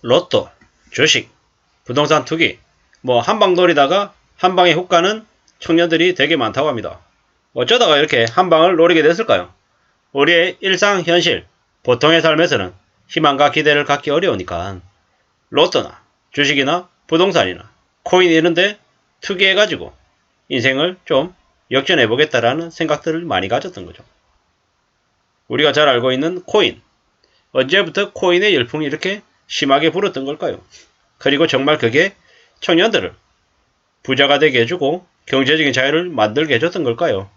로또, 주식, 부동산 투기, 한방 노리다가 한방에 훅 가는 청년들이 되게 많다고 합니다. 어쩌다가 이렇게 한방을 노리게 됐을까요? 우리의 일상 현실, 보통의 삶에서는 희망과 기대를 갖기 어려우니까 로또나 주식이나 부동산이나 코인 이런데 투기해가지고 인생을 좀 역전해보겠다라는 생각들을 많이 가졌던 거죠. 우리가 잘 알고 있는 코인. 언제부터 코인의 열풍이 이렇게 심하게 불었던 걸까요? 그리고 정말 그게 청년들을 부자가 되게 해주고 경제적인 자유를 만들게 해줬던 걸까요?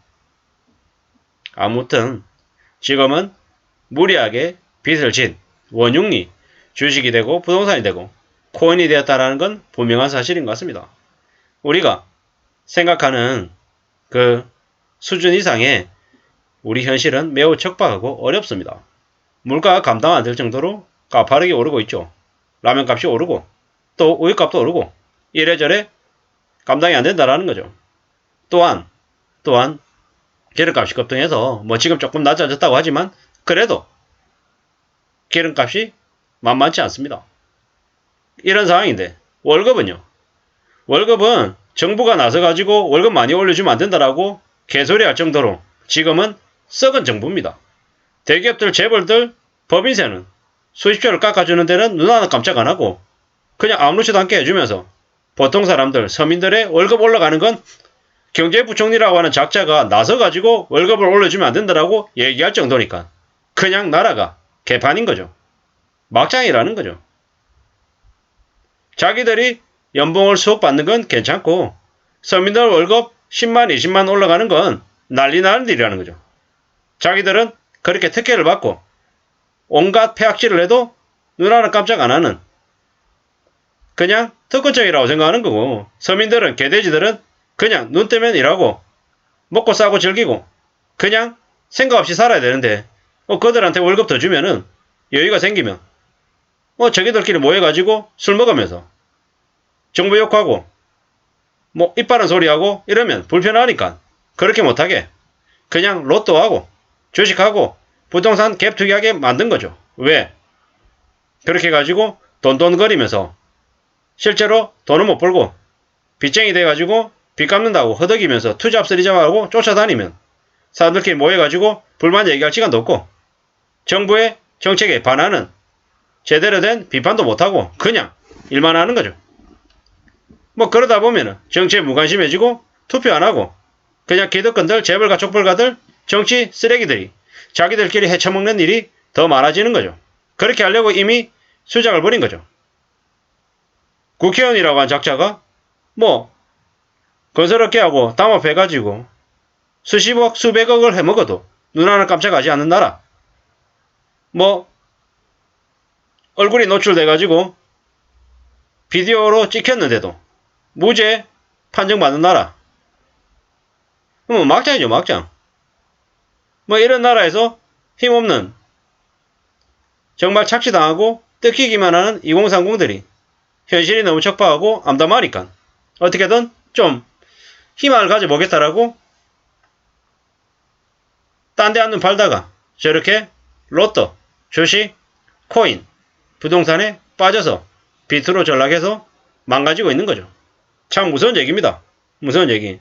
아무튼 지금은 무리하게 빚을 진 원흉이 주식이 되고 부동산이 되고 코인이 되었다는 건 분명한 사실인 것 같습니다. 우리가 생각하는 그 수준 이상의 우리 현실은 매우 척박하고 어렵습니다. 물가가 감당 안 될 정도로 가파르게 오르고 있죠. 라면값이 오르고 또 우유값도 오르고 이래저래 감당이 안 된다라는 거죠. 또한 기름값이 급등해서 지금 조금 낮아졌다고 하지만 그래도 기름값이 만만치 않습니다. 이런 상황인데 월급은 정부가 나서가지고 월급 많이 올려주면 안 된다라고 개소리 할 정도로 지금은 썩은 정부입니다. 대기업들, 재벌들, 법인세는 수십조를 깎아주는 데는 눈 하나 깜짝 안 하고 그냥 아무렇지도 않게 해주면서 보통 사람들, 서민들의 월급 올라가는 건 경제부총리라고 하는 작자가 나서가지고 월급을 올려주면 안 된다라고 얘기할 정도니까 그냥 나라가 개판인 거죠. 막장이라는 거죠. 자기들이 연봉을 수억 받는 건 괜찮고 서민들 월급 10만, 20만 올라가는 건 난리 나는 일이라는 거죠. 자기들은 그렇게 특혜를 받고 온갖 폐악질을 해도 눈 하나 깜짝 안 하는 그냥 특권층이라고 생각하는 거고 서민들은 개돼지들은 그냥 눈 뜨면 일하고 먹고 싸고 즐기고 그냥 생각 없이 살아야 되는데 그들한테 월급 더 주면은 여유가 생기면 저기들끼리 모여가지고 술 먹으면서 정부 욕하고 이빠른 소리하고 이러면 불편하니까 그렇게 못하게 그냥 로또하고 주식하고 부동산 갭 투기하게 만든 거죠. 왜? 그렇게 해가지고 돈돈거리면서 실제로 돈은 못 벌고 빚쟁이 돼가지고 빚 갚는다고 허덕이면서 투잡 쓰리잡하고 쫓아다니면 사람들끼리 모여가지고 불만 얘기할 시간도 없고 정부의 정책에 반하는 제대로 된 비판도 못하고 그냥 일만 하는 거죠. 그러다 보면은 정치에 무관심해지고 투표 안 하고 그냥 기득권들, 재벌가, 족벌가들, 정치 쓰레기들이 자기들끼리 헤쳐먹는 일이 더 많아지는 거죠. 그렇게 하려고 이미 수작을 벌인 거죠. 국회의원이라고 한 작자가 건설업계 하고 담합해가지고 수십억, 수백억을 해먹어도 눈 하나 깜짝하지 않는 나라. 얼굴이 노출돼가지고 비디오로 찍혔는데도 무죄 판정받는 나라. 막장이죠, 막장. 이런 나라에서 힘없는 정말 착취당하고 뜯기기만 하는 2030들이 현실이 너무 척박하고 암담하니까 어떻게든 좀 희망을 가져보겠다라고 딴 데 한눈 팔다가 저렇게 로또, 주식, 코인, 부동산에 빠져서 비트로 전락해서 망가지고 있는 거죠. 참 무서운 얘기입니다. 무서운 얘기.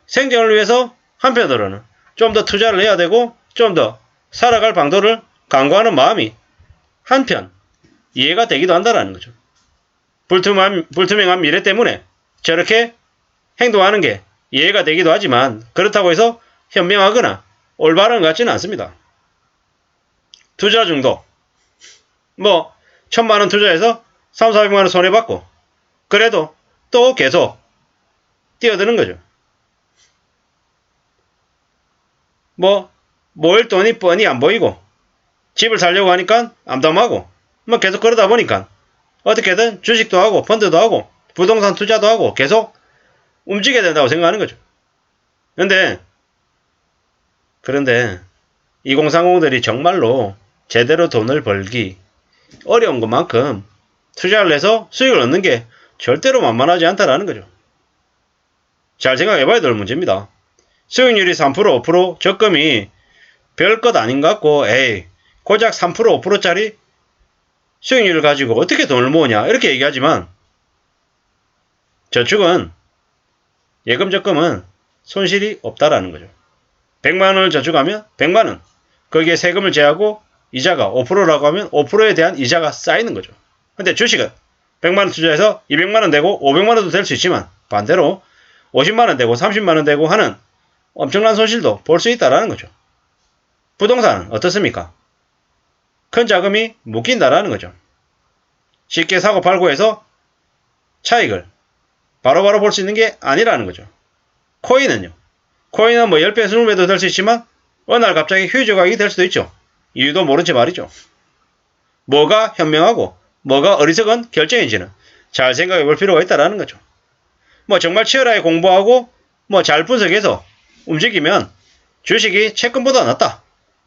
생존을 위해서 한편으로는 좀 더 투자를 해야 되고 좀 더 살아갈 방도를 강구하는 마음이 한편 이해가 되기도 한다는 거죠. 불투명한 미래 때문에 저렇게 행동하는 게 이해가 되기도 하지만 그렇다고 해서 현명하거나 올바른 것 같지는 않습니다. 투자 중독. 1,000만원 투자해서 3, 400만원 손해받고 그래도 또 계속 뛰어드는 거죠. 모일 돈이 뻔히 안 보이고 집을 살려고 하니까 암담하고 계속 그러다 보니까 어떻게든 주식도 하고 펀드도 하고 부동산 투자도 하고 계속 움직여야 된다고 생각하는 거죠. 그런데 2030들이 정말로 제대로 돈을 벌기 어려운 것만큼 투자를 해서 수익을 얻는 게 절대로 만만하지 않다라는 거죠. 잘 생각해봐야 될 문제입니다. 수익률이 3%, 5%, 적금이 별것 아닌 것 같고 고작 3%, 5%짜리 수익률을 가지고 어떻게 돈을 모으냐 이렇게 얘기하지만 저축은 예금 적금은 손실이 없다라는 거죠. 100만원을 저축하면 100만원 거기에 세금을 제하고 이자가 5%라고 하면 5%에 대한 이자가 쌓이는 거죠. 근데 주식은 100만원 투자해서 200만원 되고 500만원도 될 수 있지만 반대로 50만원 되고 30만원 되고 하는 엄청난 손실도 볼 수 있다라는 거죠. 부동산은 어떻습니까? 큰 자금이 묶인다라는 거죠. 쉽게 사고 팔고 해서 차익을 바로바로 볼 수 있는 게 아니라는 거죠. 코인은요. 코인은 뭐 10배, 20배도 될 수 있지만 어느 날 갑자기 휴지 조각이 될 수도 있죠. 이유도 모른 채 말이죠. 뭐가 현명하고 뭐가 어리석은 결정인지는 잘 생각해 볼 필요가 있다라는 거죠. 뭐 정말 치열하게 공부하고 뭐 잘 분석해서 움직이면 주식이 채권보다 낫다.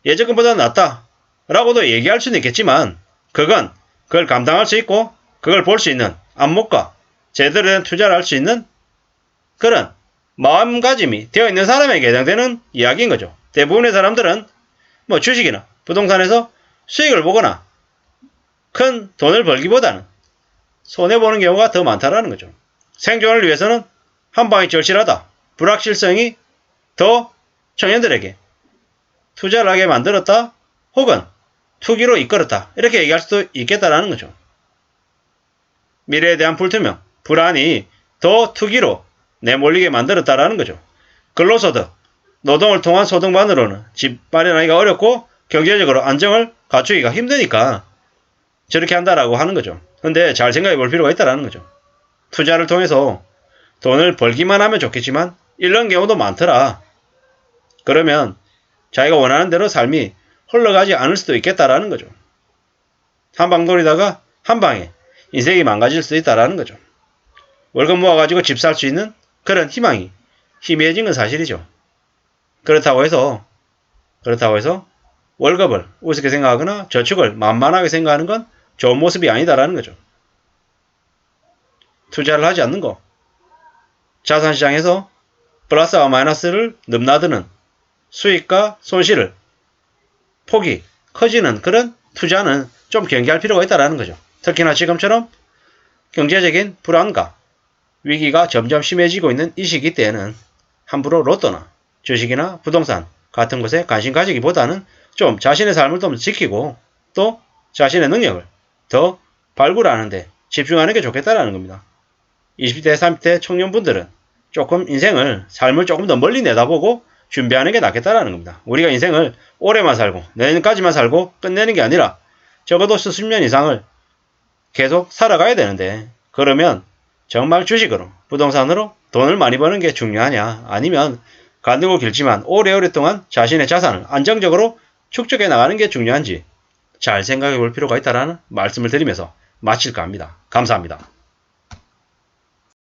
예적금보다 낫다. 라고도 얘기할 수는 있겠지만 그걸 감당할 수 있고 그걸 볼 수 있는 안목과 제대로 된 투자를 할 수 있는 그런 마음가짐이 되어 있는 사람에게 해당되는 이야기인 거죠. 대부분의 사람들은 뭐 주식이나 부동산에서 수익을 보거나 큰 돈을 벌기보다는 손해보는 경우가 더 많다라는 거죠. 생존을 위해서는 한 방이 절실하다. 불확실성이 더 청년들에게 투자를 하게 만들었다. 혹은 투기로 이끌었다. 이렇게 얘기할 수도 있겠다라는 거죠. 미래에 대한 불투명, 불안이 더 투기로 내몰리게 만들었다라는 거죠. 근로소득, 노동을 통한 소득만으로는 집 마련하기가 어렵고 경제적으로 안정을 갖추기가 힘드니까 저렇게 한다라고 하는 거죠. 근데 잘 생각해 볼 필요가 있다라는 거죠. 투자를 통해서 돈을 벌기만 하면 좋겠지만 이런 경우도 많더라. 그러면 자기가 원하는 대로 삶이 흘러가지 않을 수도 있겠다라는 거죠. 한방 노리다가 한방에 인생이 망가질 수도 있다라는 거죠. 월급 모아가지고 집 살 수 있는 그런 희망이 희미해진 건 사실이죠. 그렇다고 해서 월급을 우습게 생각하거나 저축을 만만하게 생각하는 건 좋은 모습이 아니다라는 거죠. 투자를 하지 않는 거. 자산시장에서 플러스와 마이너스를 넘나드는 수익과 손실을 폭이 커지는 그런 투자는 좀 경계할 필요가 있다는 거죠. 특히나 지금처럼 경제적인 불안과 위기가 점점 심해지고 있는 이 시기 때에는 함부로 로또나 주식이나 부동산 같은 것에 관심 가지기보다는 좀 자신의 삶을 좀 지키고 또 자신의 능력을 더 발굴하는 데 집중하는 게 좋겠다라는 겁니다. 20대, 30대 청년분들은 조금 삶을 조금 더 멀리 내다보고 준비하는 게 낫겠다라는 겁니다. 우리가 인생을 올해만 살고 내년까지만 살고 끝내는 게 아니라 적어도 수십 년 이상을 계속 살아가야 되는데 그러면 정말 주식으로 부동산으로 돈을 많이 버는 게 중요하냐 아니면 가늘고 길지만 오래오래 동안 자신의 자산을 안정적으로 축적해 나가는 게 중요한지 잘 생각해 볼 필요가 있다는 말씀을 드리면서 마칠까 합니다. 감사합니다.